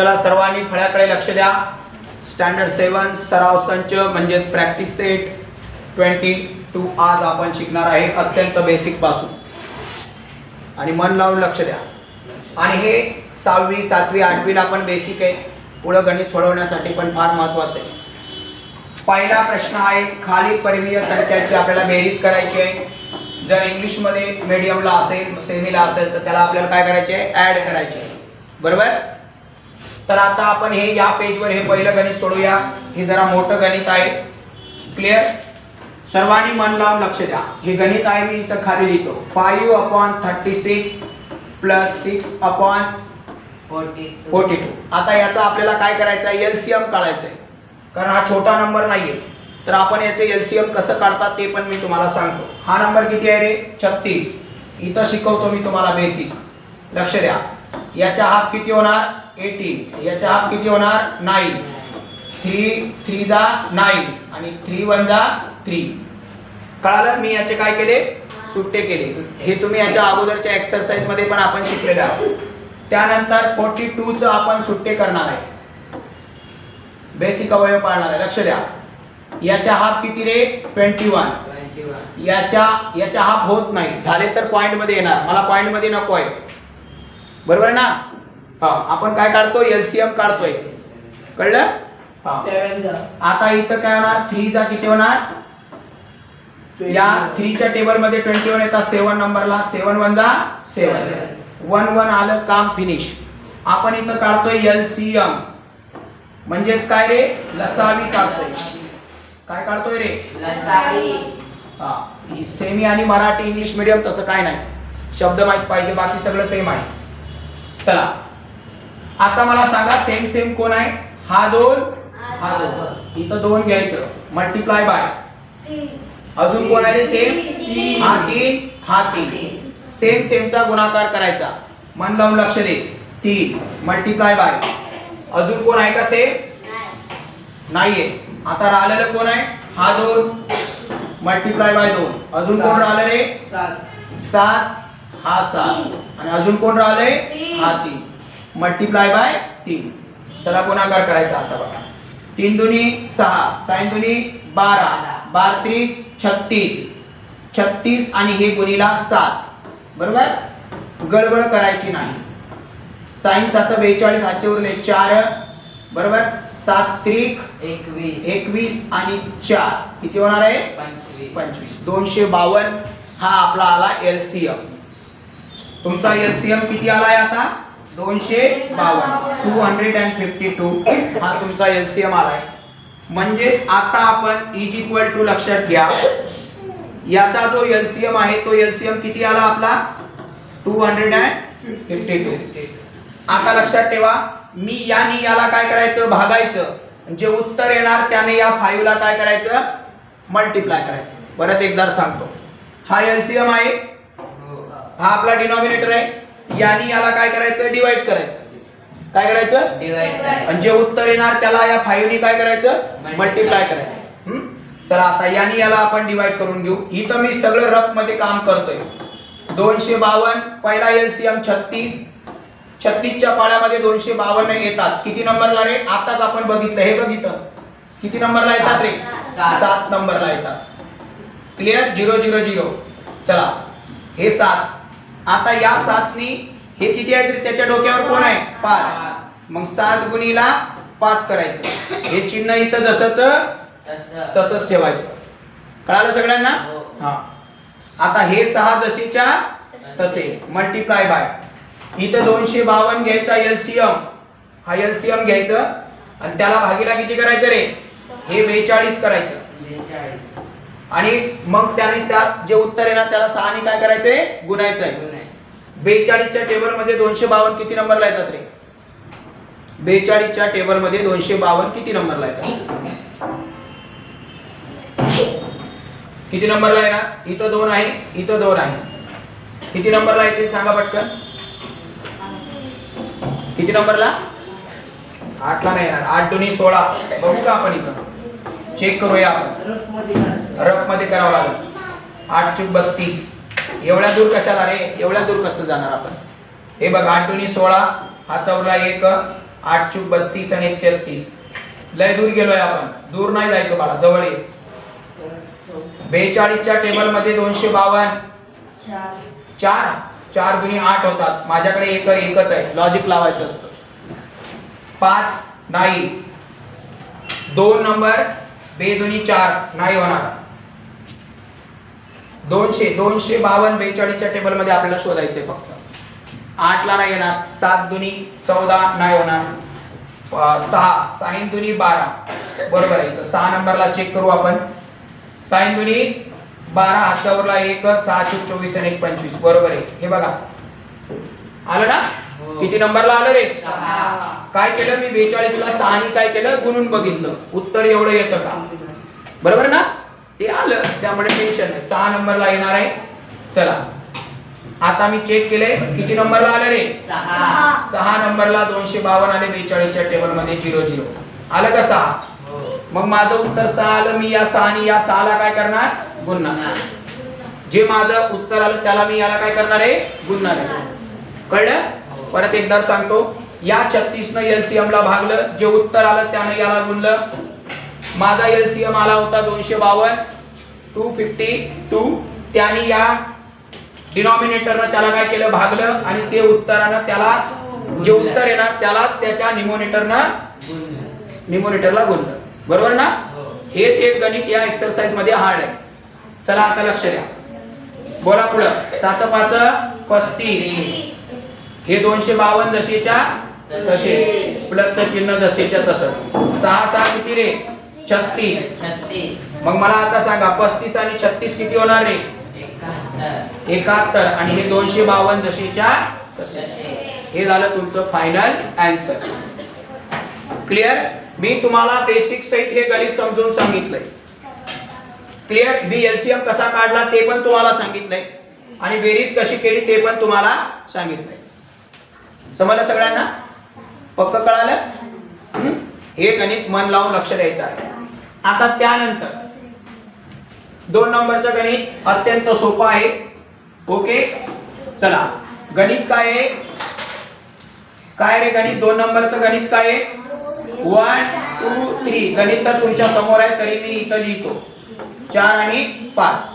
चला सर्वांनी फळ्याकडे लक्ष द्या। स्टँडर्ड 7 सराव संच म्हणजेच प्रॅक्टिस सेट 22 आज आपण शिकणार आहे अत्यंत बेसिक पासून आणि मन लावून लक्ष द्या। आणि हे 6वी 7वी 8वी ला पण बेसिक आहे, पुढे गणित सोडवण्यासाठी पण फार महत्त्वाचं आहे। पहिला प्रश्न आहे खाली परिमेय संख्याची आपल्याला बेरीज करायची आहे। जर इंग्लिश मध्ये मीडियमला असेल सेमीला असेल तर त्याला आपल्याला काय करायचे आहे, ऍड करायचे आहे, बरोबर। तर आता आपण हे या पेजवर हे पहिलं गणित सोडूया। हे जरा मोठं गणित आहे, क्लियर। सर्वांनी मन लावून लक्ष द्या। हे गणित आहे, मी इथं खाली लिहितो 5/36 + 6/42। आता याचा आपल्याला काय करायचं आहे, एलसीएम काढायचं आहे, कारण हा छोटा नंबर नाहीये। तर आपण याचे एलसीएम कसं काढतात ते पण मी तुम्हाला सांगतो। हा नंबर किती आहे रे, 36। इथं शिकवतो मी तुम्हाला बेसिक, लक्ष द्या। याचा हाफ किती होणार, 18। याचा हाफ किती होणार, 9। 3 3 जा 9 आणि 3 1 जा 3। कळालं। मी याचे काय केले, सुट्टे केले। हे तुम्ही याच्या अगोदरच्या एक्सरसाइज मध्ये पण आपण शिकलेले आहोत। त्यानंतर 42 चं आपण सुट्टे करणार आहे, बेसिक अवयव पाळणार आहे, लक्ष द्या। याचा हाफ किती रे, 21। याचा हाफ होत नाही, झाले तर पॉइंट मध्ये येणार, मला पॉइंट मध्ये नको आहे, बरोबर आहे ना। आपण काय काढतो, एलसीएम काढतोय, कळलं। 7 जा आता इथं काय होणार, 3 जा किती होणार, या 3 च्या टेबल मध्ये 21 येतात 7 नंबरला। 7 1 जा 7, 1 1 आलं, काम फिनिश। आपण इथं काढतोय एलसीएम, म्हणजेच काय रे, लसावी काढतोय। काय काढतोय रे, लसावी। सेमी आणि मराठी इंग्लिश मीडियम तसं काय नाही, शब्द माहित पाहिजे, बाकी सगळं सेम आहे। चला आता मला सांगा सेम सेम कोण आहे, हा 2 हा 2, इथं 2 घ्यायचं, मल्टिप्लाय बाय। अजून कोण आहे रे सेम, हा 3 हा 3। सेम सेमचा गुणाकार करायचा, मन लावून लक्ष दे। 3 मल्टिप्लाय बाय, अजून कोण आहे का सेम, नाहीये। आता राहिलेलं कोण आहे, हा 2 मल्टिप्लाय बाय 2। अजून कोण राहिलं रे, 7 हा 7 आणि अजून कोण राहिलंय, हा 3 मल्टिप्लाय बाय 3। चला गुणाकार करायचा आता बघा। 3 दुनी 6, 6 दुनी 12, 12 त्रिक 36, 36 आणि हे गुणिला 7, बरोबर। गडबड करायची नाही। साइन 7 42 हातचे उरले 4, बरोबर। 7 त्रिक 21 आणि 4 किती होणार आहे, 25। 252 हा आपला आला एलसीएम। तुमचा एलसीएम किती आलाय आता, 252, 252 हा तुमचा एलसीएम आलाय। म्हणजेच आता आपण इज इक्वल टू लक्षात घ्या, याचा जो एलसीएम आहे तो एलसीएम किती आला आपला, 252। आता लक्षात ठेवा, मी याने याला काय करायचं, भागायचं, जे उत्तर येणार त्याने या 5 ला काय करायचं, मल्टिप्लाय करायचं। परत एकदा सांगतो, हा एलसीएम आहे, हा आपला डिनॉमिनेटर आहे, याने याला काय करायचं, डिवाइड करायचं। काय करायचं, डिवाइड करायचं, आणि जे उत्तर येणार त्याला या 5 ने काय करायचं, मल्टिप्लाय करायचं। चला आता याने याला आपण डिवाइड करून घेऊ। इथं मी सगळं रफ मध्ये काम करतोय। 252 पहिला एलसीएम 36, 36 च्या पाड्यामध्ये 252 येतात, किती नंबरला रे, आताच आपण बघितलं, हे बघितलं किती नंबरला येतात रे, 7 नंबरला येतात, क्लियर। 0 0 0, चला हे 7। आता या 7 नी हे किती आहे, त्याच्या डोक्यावर कोण आहे, 5, मग 7 गुणिला 5 करायचं। हे चिन्ह इथं जसंच तसंच ठेवायचं, कळालं सगळ्यांना। हा आता हे 6 जशीच्या तसेच मल्टिप्लाय बाय, इथं 252 घ्यायचा एलसीएम, हा एलसीएम घ्यायचं आणि त्याला भागीला किती करायचं रे, हे 42 करायचं, आणि मग त्याने त्या जे उत्तर येणार त्याला 6 ने काय करायचंय, गुणायचं आहे। 42 च्या टेबल मध्ये 252 किती नंबरला येतात रे, 42 च्या टेबल मध्ये 252 किती नंबरला येतात, किती नंबरला येणार, इथं 2 आहे, इथं 2 आहे, किती नंबरला येतील सांगा पटकन, किती नंबरला, 8 ला नाही येणार, 8 दुनी 16, बघू का आपण इथं चेक करूया, आपण रफ मध्ये करावं लागेल। 8 चूक 32, एवढ्या दूर कशाला रे, एवढ्या दूर कसं जाणार आपण, हे बघ 8 दुनी 16, हा चौरला 1, 8 चूक 32 आणि 1 33. लय दूर गेलोय आपण, दूर नाही जायचं बाळा, जवळ ये. 42 च्या टेबल मध्ये 252 4 4 दुनी 8 होतात. माझ्याकडे एकच आहे, लॉजिक लावायचं असतं. 5 नाही, 2 नंबर बे दुनी 4 नाही होणार. 252 42 च्या टेबल मध्ये आपल्याला शोधायचंय फक्त. 8 ला नाही येणार. 7 दुनी 14 नाही होणार. 6 6 दुनी 12 बरोबर आहे. तर 6 नंबरला चेक करू आपण. 6 दुनी 12 हातावरला 1 6 चूक 24 आणि 1 25 बरोबर आहे. हे बघा आलं ना. किती नंबरला आलं रे? काय केलं मी 42 ला 6 ने काय केलं गुणून बघितलं. उत्तर एवढं येतं का? बरोबर ना. ते आलं, त्यामुळे टेन्शन नाही. 6 नंबरला येणार आहे. चला आता मी चेक केले. किती नंबरला आलं रे? 6 नंबरला 252 आले 42 च्या टेबल मध्ये 00 आलं का? 6. मग माझं उत्तर 6 आलं. मी या 6 ने या 6 ला काय करणार? गुणणार. जे माझं उत्तर आलं त्याला मी याला काय करणार आहे? गुणणार आहे. कळलं? परत एकदा सांगतो. या 36 न एलसीएम ला भागलं, जे उत्तर आलं त्याने याला गुणलं. माझा एलसीएम आला होता 252 252. त्याने या डिनॉमिनेटरनं त्याला काय केलं? भागलं. आणि ते उत्तरानं त्याला जे उत्तर येणार त्यालाच त्याच्या निमोनेटरला गुणलं. बरोबर ना. हेच एक गणित या एक्सरसाइज मध्ये हार्ड आहे. चला आता लक्ष द्या. बोला पुढं. 7 5 35. हे 252 जसेच्या तसे, प्लसचं चिन्ह जसेच्या तसंच. 6 6 किती रे? 36. मग मला आता सांगा 35 आणि 36 किती होणार रे? 71. आणि हे 252 जसेच्या तसे. हे झालं तुमचं फायनल आन्सर. क्लिअर? मी तुम्हाला बेसिक सहित हे गणित समजून सांगितलंय. क्लिअर? मी एलसीएम कसा काढला ते पण तुम्हाला सांगितलंय आणि बेरीज कशी केली ते पण तुम्हाला सांगितलंय. समजलं सगळ्यांना? पक्क कळालं? हे गणित मन लावून लक्ष द्यायचं आहे. आता त्यानंतर 2 नंबरचं गणित अत्यंत सोपं आहे. ओके चला. गणित काय आहे? काय रे गणित? 2 नंबरचं गणित काय आहे? 1 2 3. गणित तर तुमच्या समोर आहे तरी मी इथं लिहितो. 4 आणि 5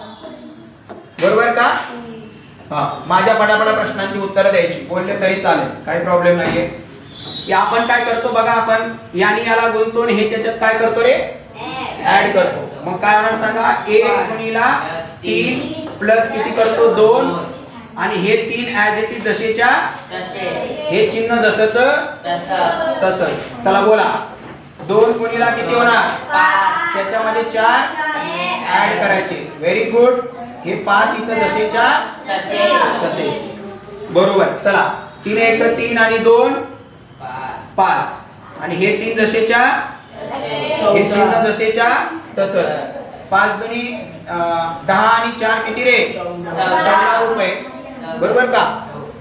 बरोबर का? हा. माझ्या पटापटा प्रश्नांची उत्तरं द्यायची. बोलले तरी चालेल, काही प्रॉब्लेम नाहीये. या आपण काय करतो बघा, आपण याने याला गुणतो आणि हे त्याच्यात काय करतो रे? ऍड करतो. मग काय होणार सांगा? 1 गुणिला 3 प्लस किती करतो? 2. आणि हे 3 ऍज इट इज जसेच्या हे चिन्ह जसंच तसंच. चला बोला. 2 गुणिला किती होणार? त्याच्यामध्ये 4 ऍड करायचे. Very good. हे 5 इथं जसेच्या तसे बरोबर. चला 3 1 3 आणि 2 5. आणि हे 3 जसेच्या हे चिन्ह जसेच्या तसंच. 5 दुनी 10 आणि 4 किती रे? 14 रुपये बरोबर का?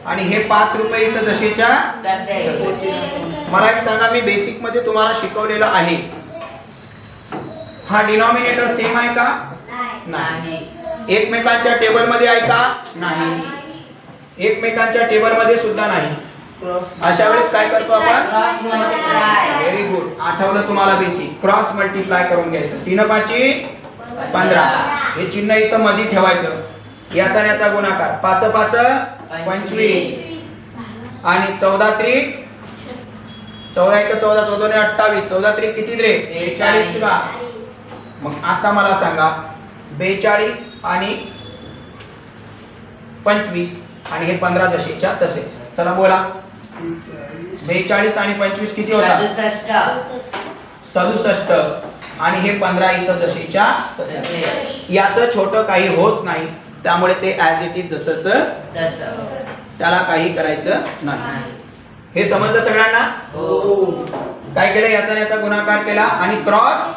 आणि हे 5 रुपये इथं जसेच्या तसे. मला एक सांगा, मी बेसिक मध्ये तुम्हाला शिकवलेलं आहे. हा डिनॉमिनेटर सेम आहे का? नाही. एकमेकांच्या टेबल मध्ये आहे का? नाही. एकमेकांच्या टेबल मध्ये सुद्धा नाही. अशा वेळेस काय करतो आपण? Very good. आठवलं तुम्हाला बेसिक. क्रॉस मल्टिप्लाय करून घ्यायचं. 3 5 15. हे चिन्ह इथं मध्ये ठेवायचं. याचा आणि याचा गुणाकार. 5 5 25. आणि 14 त्रिक 14 1 14 14 ने 28. 14 त्रिक किती रे? 42 का? मग आता मला सांगा 42 आणि 25 आणि हे 15 जसेच्या तसेच. चला बोला. 42 आणि 25 किती होतात? 67. आणि हे 15 इथं जसेच्या तसेच. याचं छोटं काही होत नाही, त्यामुळे ते ऍज इट इज जसंच त्याला काही करायचं नाही. हे समजलं सगळ्यांना? काय केलं? याचा याचा गुणाकार केला आणि क्रॉस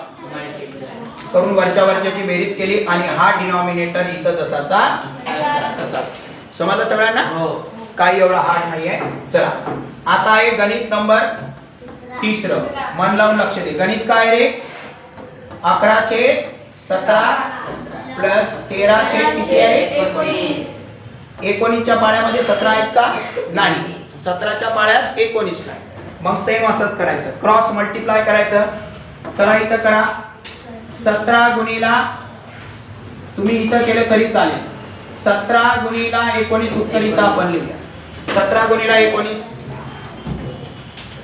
करून वरच्या वरच्याची बेरीज केली आणि हा डिनॉमिनेटर इथं जसाचा तसा. समजलं सगळ्यांना? काही एवढा हार्ड नाहीये. चला आता आहे गणित नंबर 3. मन लावून लक्ष दे. गणित काय रे? 11 चे 17 प्लस 13 चे किती आहे? 19. 19च्या पाड्यामध्ये 17 आहेत का? नाही. 17च्या पाड्यात 19 नाही. मग सेम असंच करायचं, क्रॉस मल्टिप्लाय करायचं. चला इथं करा. 17 गुणिला, तुम्ही इथं केलं तरी चालेल. 17 गुणिला 19 उत्तर इथं आपण लिहूया. 17 गुणिला 19,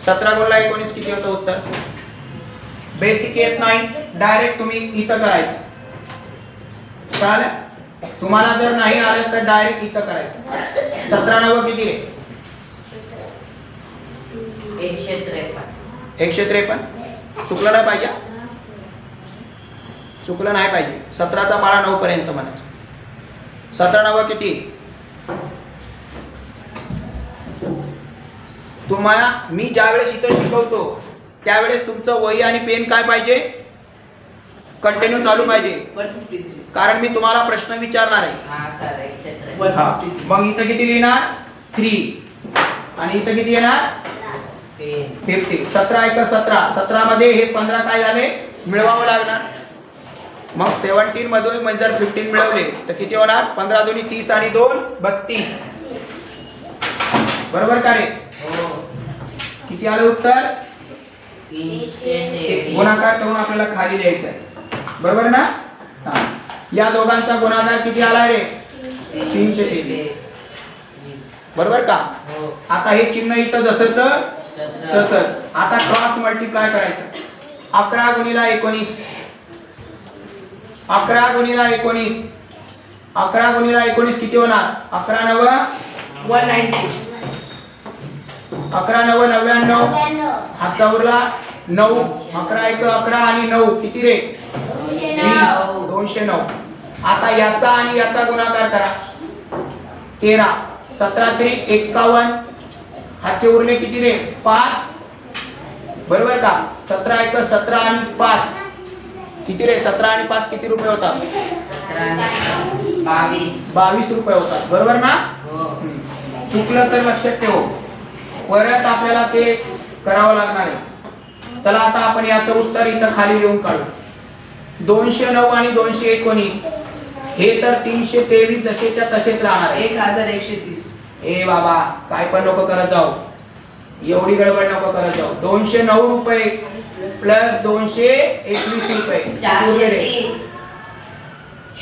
17 गुणिला 19 किती होतं उत्तर? बेसिक येत नाही, डायरेक्ट तुम्ही इथं करायचं. कळालं? तुम्हाला जर नाही आलं तर डायरेक्ट इथं करायचं. 17 9 किती आहे? 153. चुकलं नाही पाहिजे, चुकलं नाही पाहिजे. 17चा पाढा 9 पर्यंत म्हणायचं. 17 9 किती? तुम्हाला मी ज्यावेळेस इथं शिकवतो त्यावेळेस तुमचं वही आणि पेन काय पाहिजे? कंटिन्यू चालू पाहिजे, 153. कारण मी तुम्हाला प्रश्न विचारणार आहे. हा, मग इथं किती लिहिणार? 3 आणि इथं किती येणार? 50. 17 1 17. 17 मध्ये हे 15 काय झाले? मिळवावं लागणार. मग 17 मधून जर 15 मिळवले तर किती होणार? 15 दोन्ही 30 आणि 2 32. बरोबर का रे? किती आलं उत्तर? गुणाकार करून आपल्याला खाली द्यायचं आहे. बरोबर ना? या दोघांचा गुणाकार किती आला रे? 323. बरोबर का? आता हे चिन्ह इथं जसंच तसंच. आता क्रॉस मल्टिप्लाय करायचं. 11 गुणिला 19, 11 गुणिला 19, 11 गुणिला 19 किती होणार? 11 9 190. 11 9 99. हातचा उरला 9. 11 1 11 आणि 9 किती रे? 20. 209. आता याचा आणि याचा गुणाकार करा. 13. 17 3 51. हातचे उरले किती रे? 5. बरोबर का? 17 1 17 आणि 5 किती रे? 17 आणि 5 किती रुपये होतात? 22 रुपये होतात. बरोबर ना? चुकलं तर लक्षात ठेव, परत आपल्याला ते करावं लागणार आहे. चला आता आपण याचं उत्तर इथं खाली लिहून काढू. 209 आणि 219 हे तर 323 जसेच्या तसेच राहणार आहे. 1130. ए बाबा, काय पण नको करत जाऊ, एवढी गडबड नको करत जाऊ. 209 रुपये प्लस 221 रुपये 430.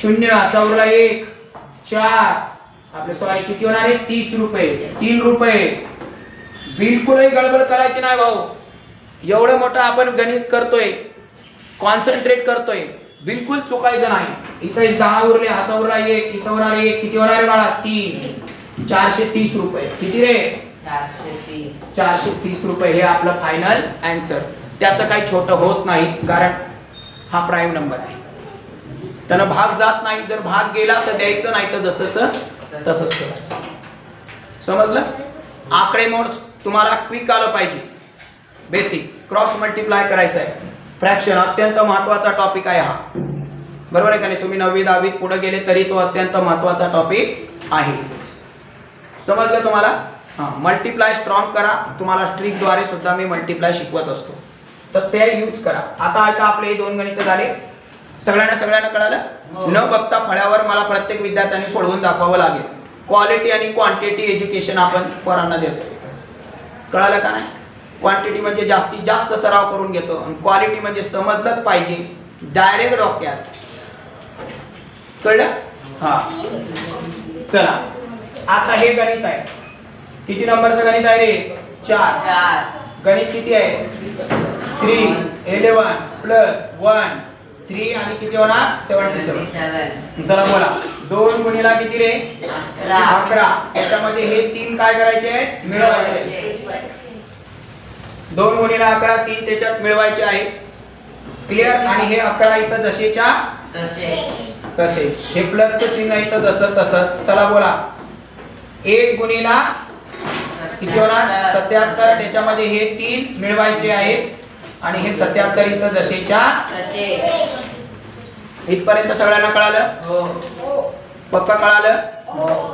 शून्य चौरला 1 4 आपले सॉरी किती होणार आहे? 30 रुपये 3 रुपये. बिलकुलही गडबड करायची नाही भाऊ. एवढं मोठं आपण गणित करतोय, कॉन्सन्ट्रेट करतोय, बिलकुल चुकायचं नाही. इथे 10 उरले, हाता उरला 1, इथं होणार 1, किती होणार आहे बाळा? 3. 430 रुपये. किती रे? 430 रुपये हे आपलं फायनल आन्सर. त्याचं काही छोटं होत नाही, कारण हा प्राईम नंबर आहे. त्यानं भाग जात नाही. जर भाग गेला तर द्यायचं, नाही तर जसंच तसंच करायचं. समजलं? आकडेमोड तुम्हाला क्विक आलं पाहिजे. बेसिक क्रॉस मल्टिप्लाय करायचं आहे. फ्रॅक्शन अत्यंत महत्त्वाचा टॉपिक आहे हा. बरोबर आहे का नाही? तुम्ही 9वी 10वीत पुढे गेले तरी तो अत्यंत महत्त्वाचा टॉपिक आहे. समजलं तुम्हाला? हां, मल्टिप्लाय स्ट्रॉंग करा. तुम्हाला ट्रिकद्वारे सुद्धा मी मल्टिप्लाय शिकवत असतो, तर ते यूज करा. आता आपले हे 2 गणित झाले. सगळ्यांना कळालं? न बघता फळ्यावर मला प्रत्येक विद्यार्थ्यांनी सोडवून दाखवावं लागेल. क्वालिटी आणि क्वांटिटी एज्युकेशन आपण पोरांना देतो. कळालं का नाही? क्वांटिटी म्हणजे जास्तीत जास्त सराव करून घेतो, आणि क्वालिटी म्हणजे समजलंच पाहिजे डायरेक्ट डोक्यात. कळलं? हा, चला आता हे गणित आहे. किती नंबरचं गणित आहे रे? 4. गणित किती आहे? 3 11 प्लस 1 3 आणि किती होणार? 77. चला बोला. 2 गुणिला किती रे? 11. त्याच्यामध्ये हे 3 काय करायचे आहेत? मिळवायचे आहेत. 2 गुणिला 11 3 त्याच्यात मिळवायचे आहेत. क्लिअर? आणि हे 11 इथं जसेच्या तसेच. हे प्लसचं चिन्ह इथं जसं तसं. चला बोला. 1 गुणिला किती होणार? 77. त्याच्यामध्ये हे 3 मिळवायचे आहेत, आणि हे 77 इथं जसेच्या तसे. इथपर्यंत सगळ्यांना कळालं? पक्का कळालं?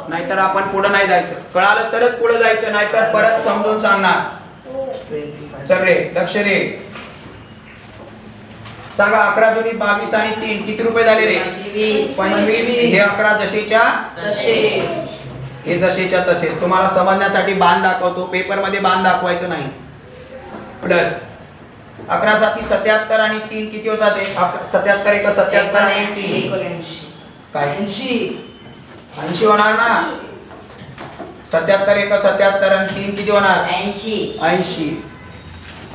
नाहीतर आपण पुढे नाही जायचं. कळालं तरच पुढे जायचं, नाहीतर परत समजून सांगणार. चल रे, लक्ष रे. सांगा. 11 दुनी 22 आणि 3 किती रुपये झाले रे? 25. हे 11 जसेच्या तसे. हे जसेच्या तसेच. तुम्हाला समजण्यासाठी बाण दाखवतो, पेपर मध्ये बाण दाखवायचं नाही. प्लस 11 साती 77 आणि 3 किती होतात ते 77 1 77 आणि 3 79. काय 80. 80 होणार ना 77 1 77 आणि 3 किती होणार 80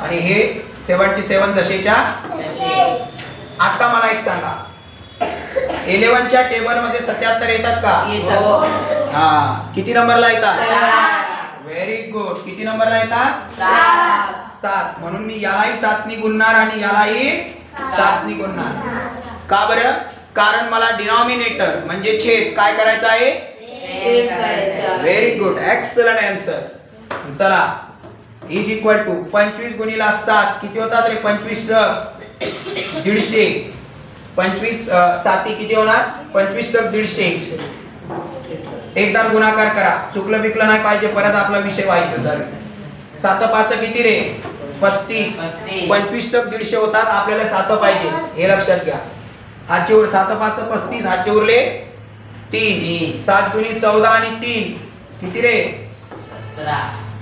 आणि हे 77 जसेच्या आता मला एक सांगा 11 च्या टेबल मध्ये 77 येतात का येतात. हा किती नंबरला येतात 7. व्हेरी गुड किती नंबरला येतात 7. 7 म्हणून मी यालाही 7 नी गुणणार आणि यालाही 7 नी गुणणार का बरं कारण मला डिनॉमिनेटर म्हणजे छेद काय करायचा आहे सेम करायचा. व्हेरी गुड एक्सलंट आन्सर चला इज इक्वल टू 25 गुणिला 7 किती होतात रे 25 150 25 साती किती होणार 25 150 एकदा गुणाकार करा चुकलं बिकलं नाही पाहिजे परत आपला विषय व्हायचा झालं 7 5 किती रे 35 25 150 होतात आपल्याला 7 पाहिजे हे लक्षात घ्या हातचे उर 7 5 35 हातचे उरले 3 7 दुनी 14 आणि 3 किती रे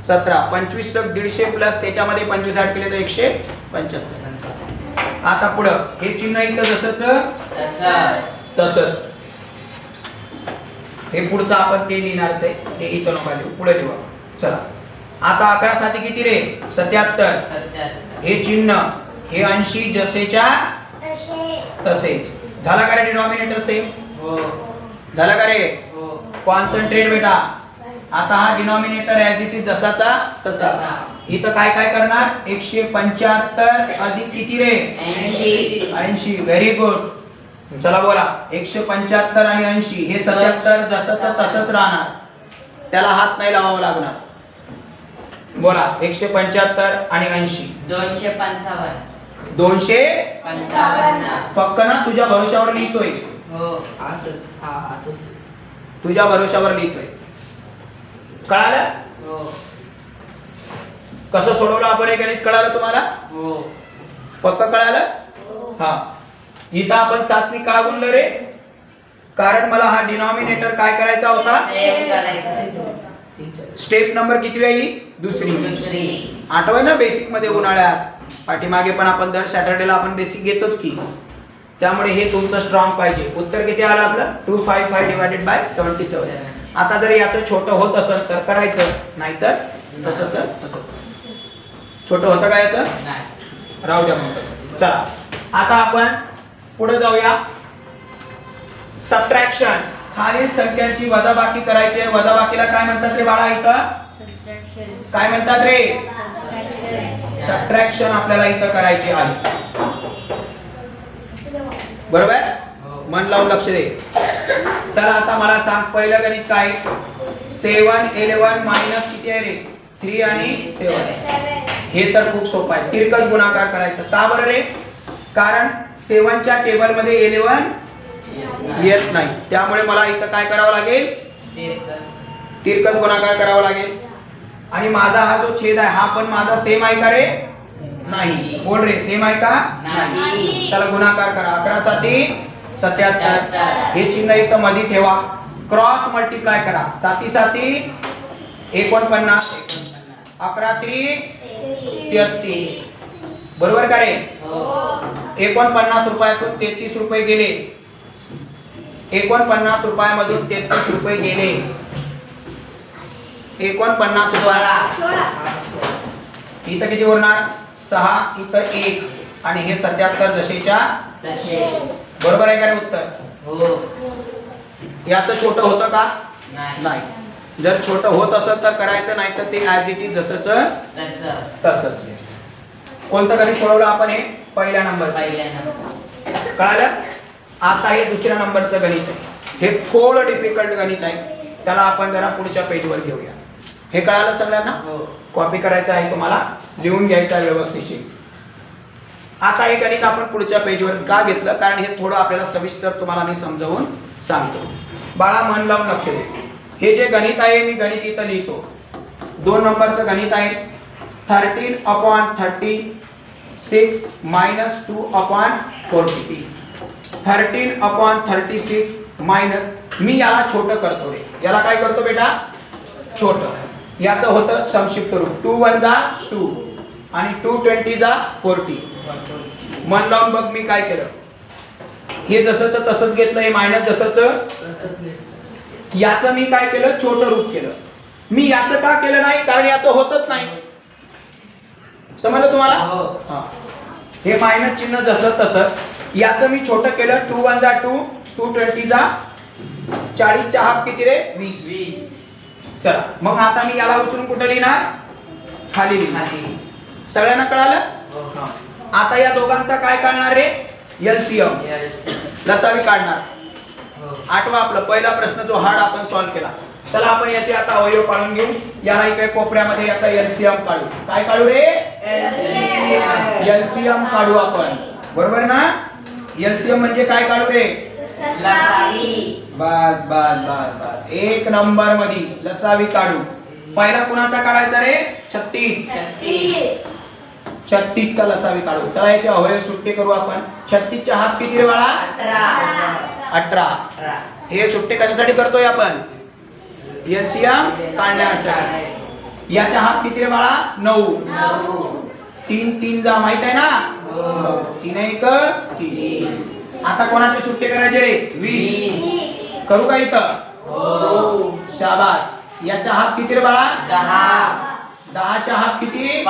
17 25 150 प्लस त्याच्यामध्ये 25 ऍड केले तर 175 आता पुढं हे चिन्ह इथं तसंच हे पुढचं आपण ते लिहिणारच आहे ते इथं नका लिहू पुढे लिहू चला आता 11 साती किती रे 77 हे चिन्ह हे 80 जसेच्या तसेच झाला का रे डिनॉमिनेटर सेम झाला का रे कॉन्सन्ट्रेट बेटा आता हा डिनॉमिनेटर ऍज इट इज जसाचा तसा इथं काय काय करणार 175 अधिक किती रे 80 व्हेरी गुड चला बोला 175 आणि 80 हे 77 जसंच तसंच राहणार त्याला हात नाही लावावा लागणार बोला 175 आणि 80 255 फक्त ना तुझ्या भरोशावर लिहितोय तुझ्या भरोशावर लिहितोय कळालं कसं सोडवलं आपण हे गणित कळालं तुम्हाला पक्क कळालं हा इथं आपण 7 नी का गुणलं रे कारण मला हा डिनॉमिनेटर काय करायचा होता स्टेप नंबर किती आहे ही दुसरी आठवय ना बेसिक मध्ये उन्हाळ्यात पाठीमागे पण आपण दर सॅटर्डेला आपण बेसिक घेतोच की त्यामुळे हे तुमचं स्ट्रॉंग पाहिजे उत्तर किती आलं आपलं 255 डिवाइडेड बाय 77 आता जर याचं छोटं होत असेल तर करायचं नाहीतर तसंच छोटं होतं का याचं राहू द्या मग तसं चला आता आपण पुढे जाऊया सबट्रॅक्शन खालील संख्यांची वजाबाकी करायची आहे वजाबाकीला काय म्हणतात रे बाळा इथं काय म्हणतात रे सबट्रॅक्शन आपल्याला इथं करायची आहे बरोबर मन लावून लक्ष दे चला आता मला सांग पहिलं गणित काय 7 11 मायनस किती आहे रे 3 आणि 7 हे तर खूप सोपं आहे तिरकस गुणाकार करायचं का बरं रे कारण 7 च्या टेबल मध्ये 11 येत नाही त्यामुळे मला इथं काय करावं लागेल तिरकस गुणाकार करावा लागेल आणि माझा हा जो छेद आहे हा पण माझा सेम आहे का रे नाही बोल रे सेम आहे का नाही चला गुणाकार करा 11 साठी 77 हे चिन्ह इथं मध्ये ठेवा क्रॉस मल्टिप्लाय करा 7 साती 49 11 3 33 बरोबर का रे 49 रुपयातून 33 रुपये गेले 49 रुपयामधून 33 रुपये गेले 49 रुपये इथं किती उरणार 6 इथं 1 आणि हे 77 जसेच्या बरोबर आहे का रे उत्तर याचं छोटं होतं का नाही जर छोटं होत असेल तर करायचं नाही तर ते ऍज इट इज जसंच तसंच कोणतं गणित सोडवलं आपण हे पहिल्या नंबर कळालं आता हे दुसऱ्या नंबरचं गणित आहे हे थोडं डिफिकल्ट गणित आहे त्याला आपण जरा पुढच्या पेजवर घेऊया हे कळालं सगळ्यांना कॉपी करायचं आहे तुम्हाला लिहून घ्यायचं आहे व्यवस्थित आता हे गणित आपण पुढच्या पेजवर का घेतलं कारण हे थोडं आपल्याला सविस्तर तुम्हाला मी समजावून सांगतो बाळा मन लावून लक्ष दे हे जे गणित आहे मी गणित इथं लिहितो 2 नंबरचं गणित आहे 13/36 minus 2/40 13/36 मायनस मी याला छोटं करतो रे याला काय करतो बेटा छोटं याचं होतं संक्षिप्त रूप 2 1 जा 2 आणि 220 जा 40. मन लावून बघ मी काय केलं. हे जसंच तसंच घेतलं, हे मायनस जसंच. याचं मी काय केलं, छोटं रूप केलं. मी याचं का केलं नाही, कारण याचं होतच नाही. समजलं तुम्हाला? हा. हे मायनस चिन्ह जसं तसं याचं मी छोटं केलं. 2 1 जा 2, 220 जा 40 चा हाफ किती रे 20. चला मग आता मी याला उचलून कुठे लिहिणार, खाली लिहिणार. सगळ्यांना कळालं? आता या दोघांचा काय काढणार रे, एलसीएम लसावी काढणार. आठवा आपला पहिला प्रश्न जो हार्ड आपण सॉल्व्ह केला. चला आपण याचे आता अवयव काढून घेऊ. याला इकडे कोपऱ्यामध्ये याचा एलसीएम काढू. काय काढू रे, एलसीएम काढू आपण. बरोबर ना? एलसीएम म्हणजे काय काढू रे, बस बस बस बस. 1 नंबर मध्ये लसावी काढू. पहिला कुणाचा काढायचा रे, 36. 36 चा लसावी काढू. चला याचे अवयव सुट्टे करू आपण. 36 चा हात किती रे बाळा, 18. हे सुट्टे कशासाठी करतोय आपण, एलसीएम काढण्यासाठी. याचा हात किती रे बाळा, 9. 3 3 जा माहित आहे ना, 3 1 3. आता कोणाचे सुट्टे करायचे रे, 20. करू का इथं, शाबास. याचा हात किती रे बाळा, 10 चा हात किती,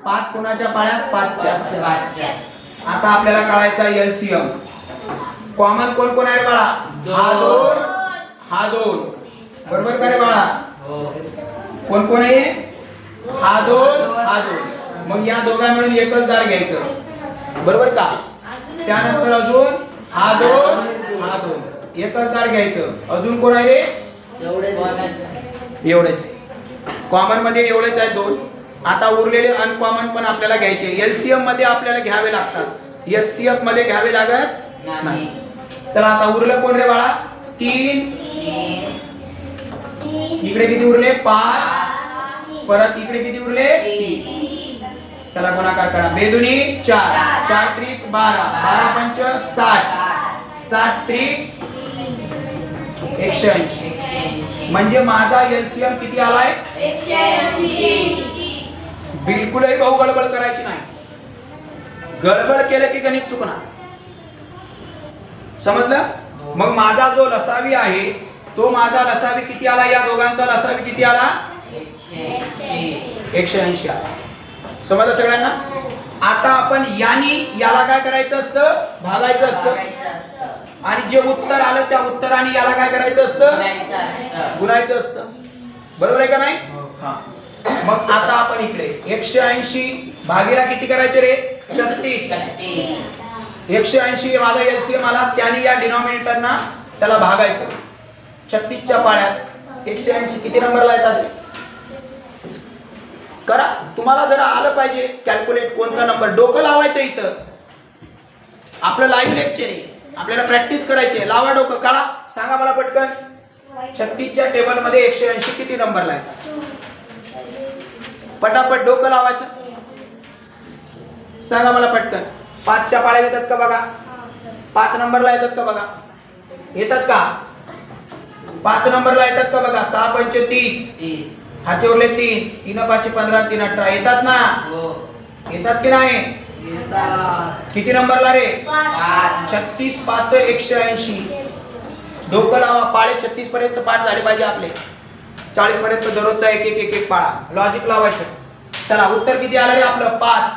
5 कोणाच्या पाळ्यात, 5 च्या. आता आपल्याला काढायचा एलसीएम. कॉमन कोण कोण आहे रे बाळा, हा 2 हा 2. बरोबर का रे बाळा, कोण कोण आहे, हा 2 हा 2. मग या दोघा मिळून एकच दार घ्यायचं. बरोबर का? त्यानंतर अजून हा 2 हा 2 एकच दार घ्यायचं. अजून कोण आहे रे, एवढेच. कॉमन मध्ये एवढेच आहे 2. आता उरलेले अनकॉमन पण आपल्याला घ्यायचे. एलसीएम मध्ये आपल्याला घ्यावे लागतात, एचसीएफ मध्ये घ्यावे लागत नाही. चला आता उरलं कोण रे बाळा, 3. इकडे किती उरले, 5. परत इकडे किती उरले, 3. चला गुणाकार करा. बेदुनी 4, 4 त्रिक 12, 12 पंच 60, 60 त्रिक 180. म्हणजे माझा एलसीएम किती आलाय, 180. बिलकुलही भाऊ गडबड करायची नाही. गडबड केलं की गणित चुकणार. समजलं? मग माझा जो लसावी आहे तो माझा लसावी किती आला, या दोघांचा लसावी किती आला, 180 आला. समजलं सगळ्यांना? आता आपण यानी याला काय करायचं असतं, भागायचं असतं. आणि जे उत्तर आलं त्या उत्तराने याला काय करायचं असतं, गुणायचं असतं. बरोबर आहे का नाही? हा. मग आता आपण इकडे 180 भागीला किती करायचे रे, 36. 180 माझा एलसीएम आला, त्याने या डिनॉमिनेटरना त्याला भागायचं. 36 च्या पाळ्यात 180 किती नंबरला येतात करा. तुम्हाला जरा आलं पाहिजे कॅल्क्युलेट कोणता नंबर. डोकं लावायचं इथं. आपलं लाईव्ह लेक्चर आहे, आपल्याला प्रॅक्टिस करायची. लावा डोकं, काढा, सांगा मला पटकन. 36 च्या टेबल मध्ये 180 किती नंबरला येतात, पटापट डोकं लावायचं. सांगा मला पटकन. 5 च्या पाळ्या येतात का बघा, 5 नंबरला येतात का बघा, येतात का, 5 नंबरला येतात का बघा. 6 पंच 30, हाती उरले 3, 3 5 15, 3 18 येतात ना, येतात की नाही, किती नंबरला रे, 36 5 180. डोकं लावा. पाळे 36 पर्यंत पाठ झाले पाहिजे आपले. 40 पर्यंत दररोजचा एक एक एक पाळा. लॉजिक लावायचं. चला उत्तर किती आलं रे आपलं, 5.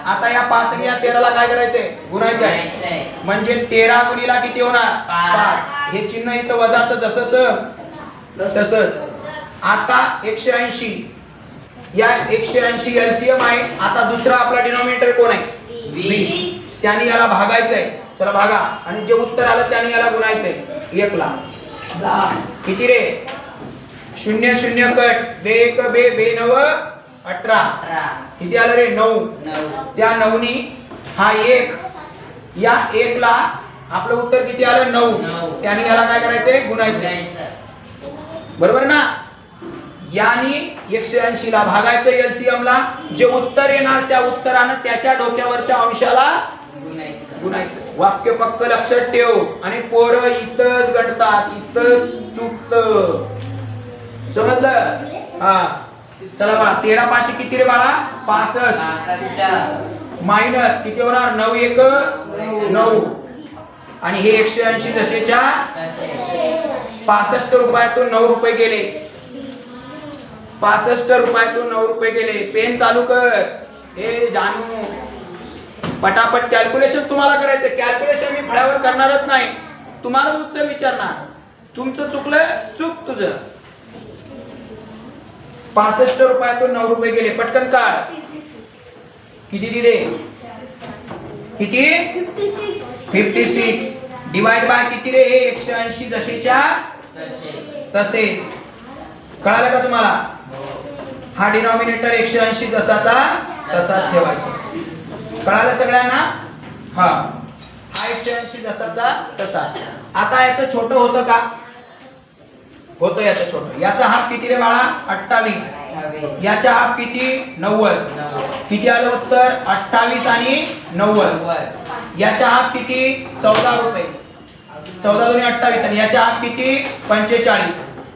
आता या 5 आणि या 13 ला काय करायचंय, गुणायचं आहे. म्हणजे 13 गुणीला किती होणार, 5. हे चिन्ह इथं वजाचं जसंच तसंच. आता 180, या 180 एलसीएम आहे. आता दुसरा आपला डिनॉमिनेटर कोण आहे, 20. त्याने याला भागायचंय. चला भागा. आणि जे उत्तर आलं त्याने याला गुणायचंय. 1 ला किती रे, 0 0 कट, बे 1 बे बे 9 18. किती आलं रे, 9. त्या 9 नी हा 1, या 1 ला आपलं उत्तर किती आलं, 9. त्याने याला काय करायचंय, गुणायचंय. बरोबर ना? यानी 180 ला भागायचं एलसीएम ला. जे उत्तर येणार त्या उत्तरानं त्याच्या डोक्यावरच्या अंशाला गुणायचं. वाक्य पक्क लक्षात ठेव. आणि पोरं इथंच गणतात, इथंच चुकतं. समजलं? हा. चला बाळा 13 5 किती रे बाळा 65 मायनस किती होणार 9 1 9 आणि हे 180 जसेच्या 65 रुपयातून 9 रुपये गेले 65 रुपयातून 9 रुपये गेले पेन चालू कर ए जानू पटापट कॅल्क्युलेशन तुम्हाला करायचं कॅल्क्युलेशन मी फळ्यावर करणारच नाही तुम्हाला उत्तर विचारणार तुमचं चुकलं चूक तुझं 65 रुपयातून 9 रुपये गेले पटकन काढ किती दिले किती 56 डिवाइड बाय किती रे 180 जसेच्या तसेच कळालं का तुम्हाला हा डिनॉमिनेटर 180 जसाचा तसाच ठेवायचा कळालं सगळ्यांना हा 180 जसाचा तसा आता याचं छोटं होतं का होतं याचं छोटं याचा हाफ किती रे बाळा 28 याचा हाफ किती 90 किती आलं उत्तर 28 आणि 90 याचा हाफ किती 14 रुपये 14 दुनी 28 आणि याचा हाफ किती 45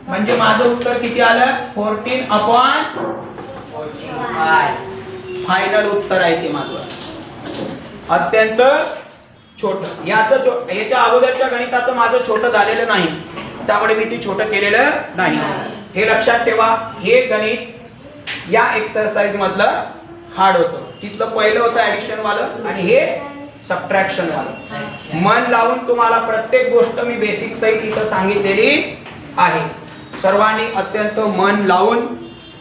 म्हणजे माझं उत्तर किती आलं 14/45 फायनल उत्तर आहे ते माझं अत्यंत छोट याच्या अगोदरच्या गणिताचं माझं छोटं झालेलं नाही त्यामुळे मी ते छोटं केलेलं नाही हे लक्षात ठेवा हे गणित या एक्सरसाइज मधलं हार्ड होतं तिथलं पहिलं होतं ऍडिशन वालं आणि हे सबट्रॅक्शन वालं मन लावून तुम्हाला प्रत्येक गोष्ट मी बेसिक सहित इथं सांगितलेली आहे सर्वांनी अत्यंत मन लावून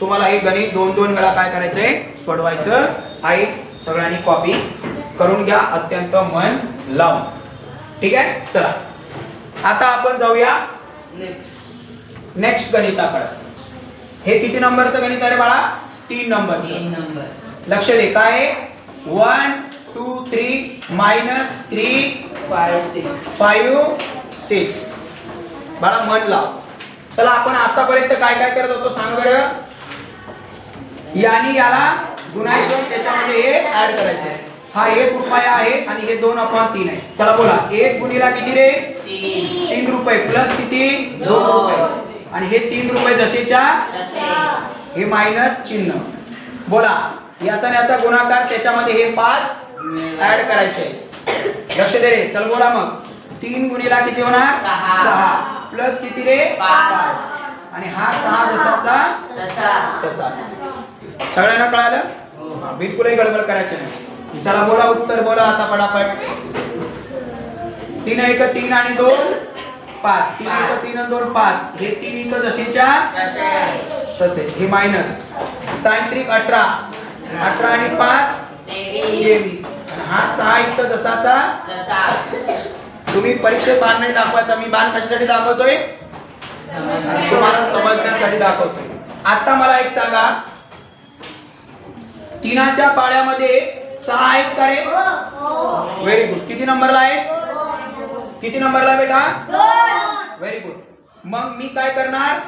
तुम्हाला हे गणित 2-2 वेळा काय करायचंय सोडवायचं आहे सगळ्यांनी कॉपी करून घ्या अत्यंत मन लावून ठीक आहे चला आता आपण जाऊया नेक्स्ट गणिताकडे हे किती नंबरचं गणित आहे बाळा 3 नंबरचं लक्ष दे काय 1 2 3 मायनस 3 5 6 बाळा मन लाव चला आपण आतापर्यंत काय काय करत होतो सांग बरं यानी याला गुणायचं त्याच्यामध्ये हे ऍड करायचे हा 1 रुपया आहे आणि हे 2/3 आहे चला बोला 1 गुणिला किती रे 3 रुपये प्लस किती 2 रुपये आणि हे 3 रुपये जसेच्या हे मायनस चिन्ह बोला याचा आणि याचा गुणाकार त्याच्यामध्ये हे 5 ऍड करायचे लक्ष दे रे चल बोला मग 3 गुणिला किती होणार 6 प्लस किती रे 5 आणि हा 6 जसाचा तसा सगळ्यांना कळालं बिलकुलही गडबड करायची नाही चला बोला उत्तर बोला आता पटापट 3 1 3 आणि 2 5 3 1 3 आणि 2 5 हे 3 इथं जसेच्या तसे हे मायनस साइन त्रिक 18 18 आणि 5 23 हा 6 इथं जसाचा तुम्ही परीक्षेत बाण नाही दाखवायचा मी बाण कशासाठी दाखवतोय तुम्हाला समजण्यासाठी दाखवतोय आता मला एक सांगा तीनाच्या पाळ्यामध्ये 6 आहेत का रे व्हेरी गुड किती नंबरला आहेत किती नंबरला बेटा 2 व्हेरी गुड मग मी काय करणार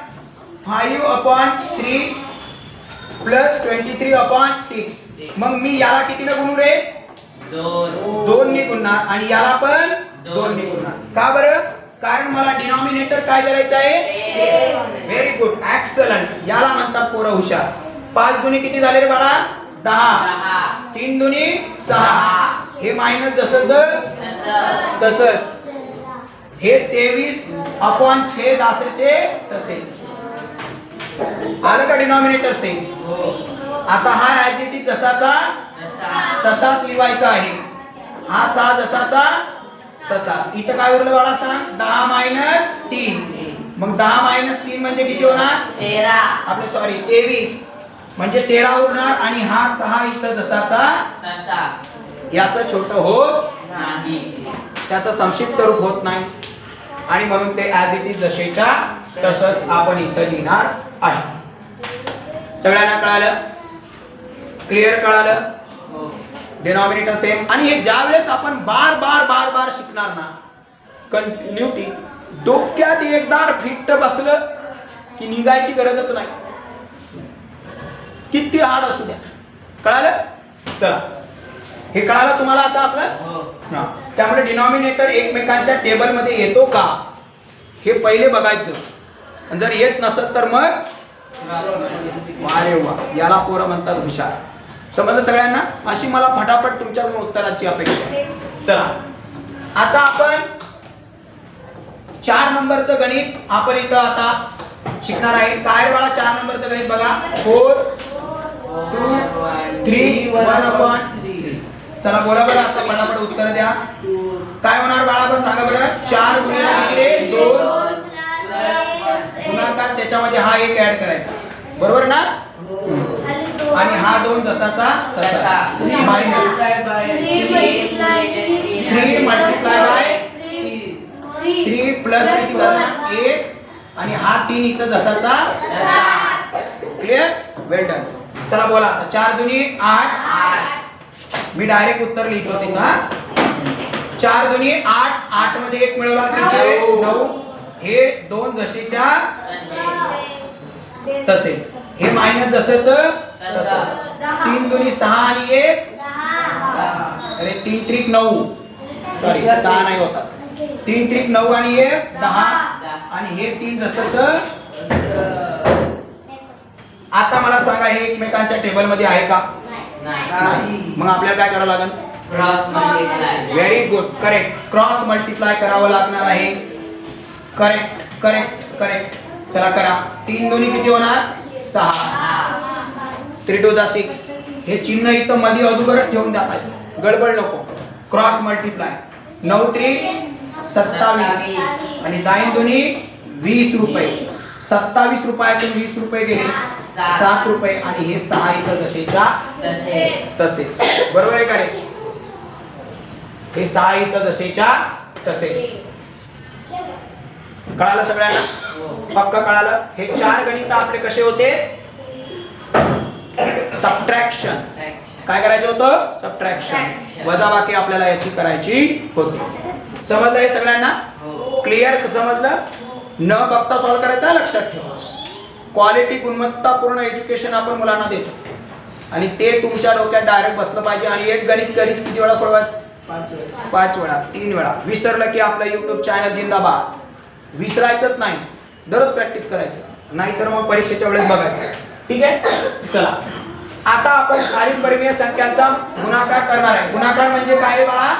5/3 प्लस 23/6 मग मी याला कितीने गुणू रे 2 ने गुणणार आणि याला पण 2 ने गुणणार का बरं कारण मला डिनॉमिनेटर काय करायचं आहे व्हेरी गुड एक्सलंट याला म्हणतात पोरं हुशार 5 दुनी किती झाले रे बाळा 10 3 दुनी 6 हे मायनस जसं तसंच हे 23/6 दासेचे तसेच आलं का डिनॉमिनेटर से आता हा ऍज इट इज जसाचा तसाच लिहायचा आहे हा 6 जसाचा तसा इथं काय उरलं बाळा सांग 10 - 3 मग 10 - 3 म्हणजे किती होणार 13 आपले सॉरी 23 म्हणजे 13 उरणार आणि हा 6 इथं जसाचा तसा याचं छोटं होत नाही त्याचं संक्षिप्त रूप होत नाही आणि म्हणून ते ऍज इट इज जसेच्या तसंच आपण इथं लिहिणार आहे सगळ्यांना कळालं क्लिअर कळालं डिनॉमिनेटर सेम आणि हे ज्यावेळेस आपण बार बार शिकणार ना कंटिन्युटी डोक्यात एकदा फिट्ट बसलं की निघायची गरजच नाही किती हार्ड असू द्या कळालं चला हे कळालं तुम्हाला आता आपलं हा त्यामुळे डिनॉमिनेटर एकमेकांच्या टेबल मध्ये येतो का हे पहिले बघायचं आणि जर येत नसत तर मग वा रे वा, याला पोरं म्हणतात हुशार. समजलं सगळ्यांना? अशी मला फटाफट तुमच्याकडून उत्तराची अपेक्षा आहे. चला आता आपण 4 नंबरचं गणित आपण इथं आता शिकणार आहे. काय बाळा 4 नंबरचं गणित बघा. 4 2 3 1/3. चला बोला बरं, आता फटाफट उत्तर द्या. काय होणार बाळा आपण सांगा बरं. 4 गुणिले 2 गुणाकार, त्याच्यामध्ये हा एक ऍड करायचा, बरोबर ना? आणि हा 2 जसाचा तसा. मायनस 3 मल्टिप्लाय बाय 3 प्लस 1 आणि हा 3 इथं जसाचा. क्लिअर? वेल डन. चला बोला आता. 4 दुनी 8. मी डायरेक्ट उत्तर लिहितो तिथं. 4 दुनी 8. 8 मध्ये 1 मिळवला 9. हे 2 जसेच्या तसेच. हे मायनस जसंच तसंच. 3 दुनी 6 आणि 1. अरे 3 त्रिक 9. सॉरी 6 नाही होता. 3 त्रिक 9 आणि 1 10. आणि हे 3 जसंच. आता मला सांगा हे एकमेकांच्या टेबल मध्ये आहे का? नाही. मग आपल्याला काय करावं लागेल? Cross multiply. Very good, correct. Cross multiply करावं लागणार आहे. Correct correct correct. चला करा. 3 दोन्ही किती होणार? 6. 3 2 6. हे चिन्ह इथं मध्ये अगोदर ठेवून टाकायचं, गडबड नको. Cross multiply. 9 3 27 आणि 9 दोन्ही 20 रुपये. 27 रुपयातून 20 रुपये गेले 7 रुपये आणि हे 6 इथं जसेच्या तसेच. बरोबर आहे का रे? हे 6 इथं जसेच्या तसेच. कळालं सगळ्यांना? पक्क कळालं? हे 4 गणित आपले कसे होते? सबट्रॅक्शन. काय करायचं होतं? सबट्रॅक्शन. वजाबाकी आपल्याला याची करायची होती. समजलं हे सगळ्यांना? क्लिअर? समजलं? न बघता सॉल्व्ह करायचं, लक्षात ठेवा. क्वालिटी गुणवत्तापूर्ण एज्युकेशन आपण मुलांना देतो आणि ते तुमच्या डोक्यात डायरेक्ट बसलं पाहिजे. आणि एक गणित किती वेळा सोडवायचं? 5 वेळा, 3 वेळा. विसरलं की आपलं YouTube चॅनल जिंदाबाद. विसरायचंच नाही, दररोज प्रॅक्टिस करायचं, नाहीतर मग परीक्षेच्या वेळेस बघायचं. ठीक आहे? चला आता आपण खालीलवर्गीय संख्यांचा गुणाकार करणार आहे. गुणाकार म्हणजे काय आहे बाळा?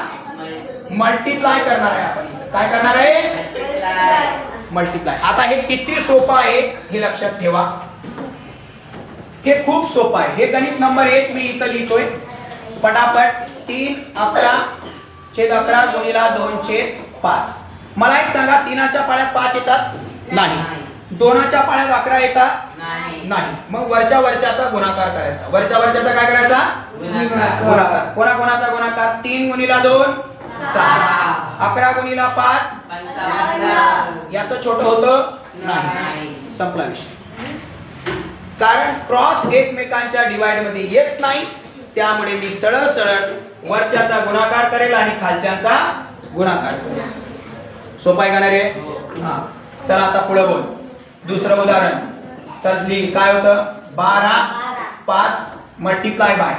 मल्टिप्लाय करणार आहे आपण. काय करणार आहे? मल्टिप्लाय. आता हे किती सोपं आहे हे लक्षात ठेवा. हे खूप सोपं आहे. हे गणित नंबर 1 मी इथं लिहितोय पटापट. 3 11 छेद 11 गुणिला 2 छेद 5. मला एक सांगा, 3च्या पाड्यात 5 येतात? नाही. 2च्या पाड्यात 11 येतात? नाही. मग वरच्या वरच्याचा गुणाकार करायचा. वरच्या वरच्याचा काय करायचा? गुणाकार. कोणाकोणाचा गुणाकार? 3 गुणिला 2 6. 11 गुणिला 5 याचं छोटं होतं? नाही. संपला विषय. कारण क्रॉस एकमेकांच्या डिवाइड मध्ये येत नाही, त्यामुळे मी सरळ सरळ वरच्याचा गुणाकार करेल आणि खालच्यांचा गुणाकार करेल. सोपा आहे का नाही रे? हा. चला आता पुढे बोल. दुसरं उदाहरण. चल लिही. काय होतं? 12 5 मल्टिप्लाय बाय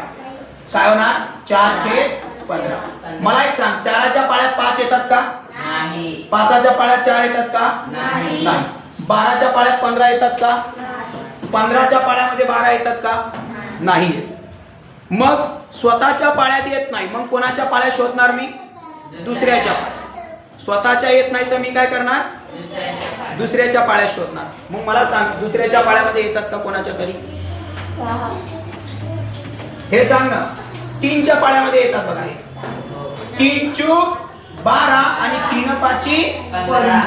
काय होणार? 4 छेद 15. मला एक सांग, 4च्या पाड्यात 5 येतात का? नाही. 5च्या पाड्यात 4 येतात का? नाही. 12च्या पाड्यात 15 येतात का? 15च्या पाड्यामध्ये 12 येतात का? नाही. मग स्वतःच्या पाड्यात येत नाही, मग कोणाच्या पाड्यात शोधणार मी? दुसऱ्याच्या पाड्यात. स्वतःच्या येत नाही तर मी काय करणार? दुसऱ्याच्या पाड्यात शोधणार. मग मला सांग, दुसऱ्याच्या पाड्यामध्ये येतात का कोणाच्या तरी? हे सांग ना. 3च्या पाड्यामध्ये येतात बघा. हे 3 चूक 12 आणि 3 पाची 15.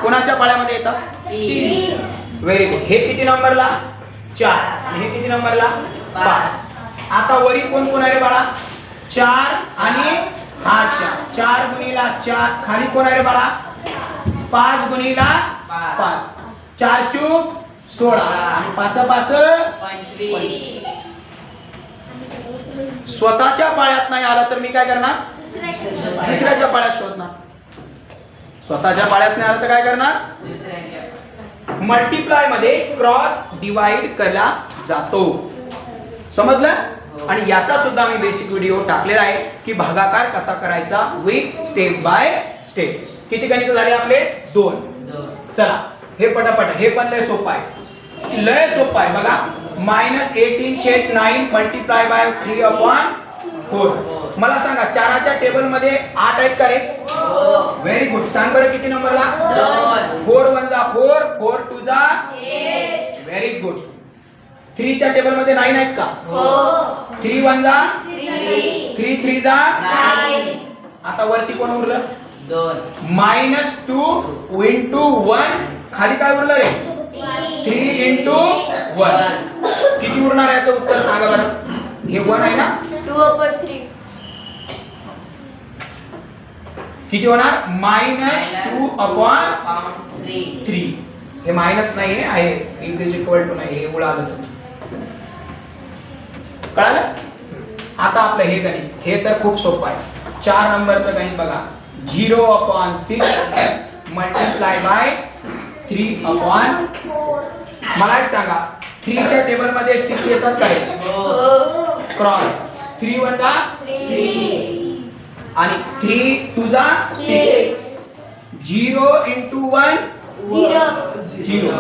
कोणाच्या पाड्यामध्ये येतात? 3. Very good. हे किती नंबरला? 4. आणि हे किती नंबरला? 5. आता वरी कोण कोण आहे रे बाळा? 4 आणि हा 4. 4 गुणिला 4. खाली कोण आहे रे बाळा? 5 गुणिला 5. 4 चूक 16 आणि 5 5 25. स्वतःच्या पाळ्यात नाही आला तर मी काय करणार? दुसऱ्याच्या पाळ्यात शोधणार. स्वतःच्या पाळ्यात नाही आला तर काय करणार? मल्टिप्लाय मध्ये क्रॉस डिवाइड केला जातो. समजलं? आणि याचा सुद्धा मी बेसिक व्हिडिओ टाकलेला आहे की भागाकार कसा करायचा विथ स्टेप बाय स्टेप. किती गणित झाले आपले? 2. चला हे पटापट. हे पण लय सोपं आहे. लय सोपं आहे बघा. -18/9 मल्टिप्लाय बाय 3/4. मला सांगा चाराच्या टेबल मध्ये 8 आहेत का रे? Very good. सांग बरं किती नंबरला? 4 1 जा 4, 4 2 जा 8. Very good. 3 च्या टेबल मध्ये 9 आहेत का? 3 1 जा 3, 3 जा 9. आता वरती कोण उरलं? 2. -2 into 1 खाली काय उरलं रे? 3 into 1. किती उरणार आहे याचं उत्तर सांगा बरं. हे 1 आहे ना? 2/3. किती होणार? -2/3. हे मायनस नाही आहे इक्वल टू नाही, हे उडालं. कळालं? आता आपलं हे गणित हे तर खूप सोपं आहे. 4 नंबरचं गणित बघा. 0/6 मल्टिप्लाय बाय 3/4. मला एक सांगा 3 च्या टेबल मध्ये 6 येतात काय? क्रॉस 3 1 जा 3 आणि 3 2 जा 6. 0 into 1 0.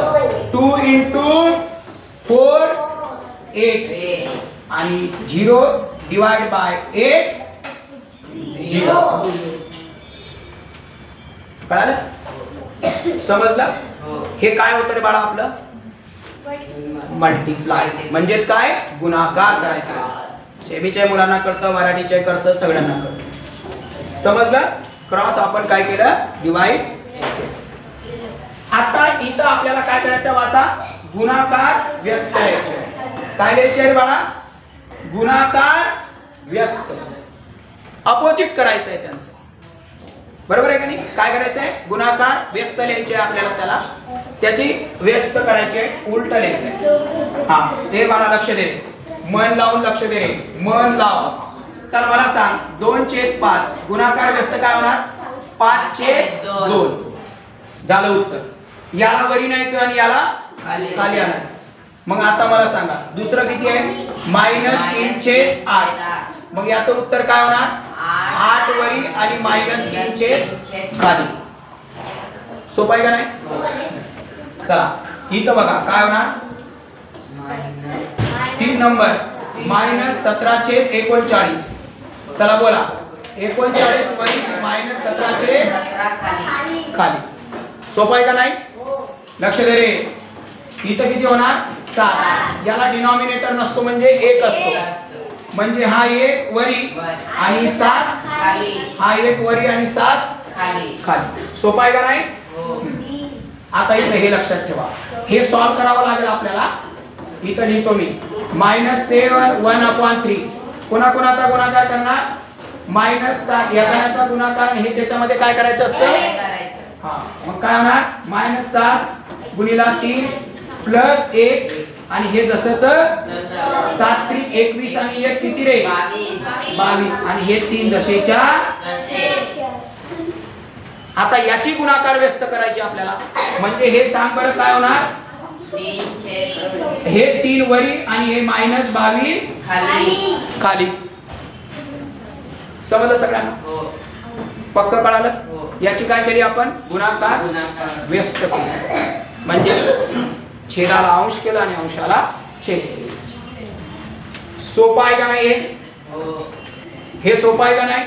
2 into 4 8 आणि 0 डिवाइड बाय 8 0. कळालं? समजलं? हे काय होतं रे बाळा आपलं? मल्टिप्लाय. म्हणजेच काय? गुणाकार करायचा. सेमीच्या मुलांना कळतं, मराठीच्या कळतं, सगळ्यांना कळतं. समजलं? क्रॉस आपण काय केलं? डिवाइड. आता इथं आपल्याला काय करायचं? वाचा. गुणाकार व्यस्त लिहायचे. काय लिहायचे रे बाळा? गुणाकार व्यस्त. अपोजिट करायचं आहे त्यांचं. बरोबर आहे का नाही? काय करायचं आहे? गुणाकार व्यस्त लिहायचे आपल्याला. त्याला त्याची व्यस्त करायचे, उलट लिहायचे. हा ते बाळा लक्ष दे रे. मन लावून लक्ष दे रे. मन लाव. चल मला सांग 2/5 गुणाकार व्यस्त काय होणार? 5/2. झालं उत्तर. याला वरी न्यायचं आणि याला खाली आणायचं. मग आता मला सांगा दुसरं किती आहे? -3/8. मग याचं उत्तर काय होणार? 8 वरी आणि -3 खाली. सोपं आहे का नाही? चला इथं बघा काय होणार? 3 नंबर -17/39. चला बोला 39 वरी -17 खाली. सोपं आहे का नाही? लक्ष दे रे. इथं किती होणार? 7. याला डिनॉमिनेटर नसतो म्हणजे 1 असतो. म्हणजे हा 1 वरी आणि 7 हा 1 वरी आणि 7 खाली. सोपं आहे का नाही? आता इथं हे लक्षात ठेवा. हे सॉल्व करावं लागेल आपल्याला. इथं लिहितो मी -7 1/3. कोणाचा गुणाकार करणार? -7 याचा गुणाकार आणि हे त्याच्यामध्ये काय करायचं असतं? हा मग काय होणार? -7 गुणिला 3 प्लस 1 आणि हे जसंच 7 3 21 आणि 1 किती रे? 22 आणि हे 3 जसेच्या. आता याची गुणाकार व्यस्त करायची आपल्याला. म्हणजे हे सांग बरं काय होणार? हे 3 वरी आणि हे -22 खाली. समजलं सगळ्यांना? पक्क कळालं? याची काय केली आपण? गुणाकार व्यस्त केली. म्हणजे छेदाला अंश केला आणि अंशाला छेद केला. सोपं आहे का नाही? हे सोपं आहे का नाही?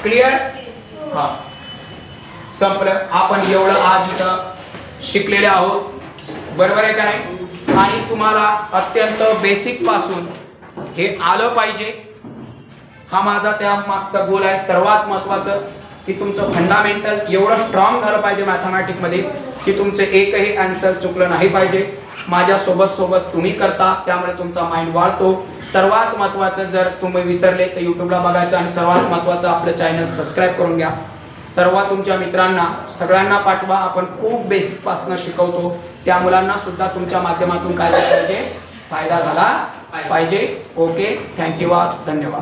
क्लिअर? हा संपलं. आपण एवढं आज इथं शिकलेले आहोत. बरोबर आहे का नाही? आणि तुम्हाला अत्यंत बेसिक पासून हे आलं पाहिजे. हा माझा त्या मागचा गोल आहे. सर्वात महत्त्वाचं की तुमचं फंडामेंटल एवढं स्ट्रॉंग झालं पाहिजे मॅथमॅटिकमध्ये की तुमचे एकही आन्सर चुकलं नाही पाहिजे. माझ्या सोबत तुम्ही करता त्यामुळे तुमचा माइंड वाढतो. सर्वात महत्त्वाचं जर तुम्ही विसरले तर यूट्यूबला बघायचं आणि सर्वात महत्त्वाचं आपलं चॅनल सबस्क्राईब करून घ्या. सर्व तुमच्या मित्रांना सगळ्यांना पाठवा. आपण खूप बेसिक पासून शिकवतो. त्या मुलांना सुद्धा तुमच्या माध्यमातून काय पाहिजे? फायदा झाला पाहिजे. Okay, thank you. धन्यवाद.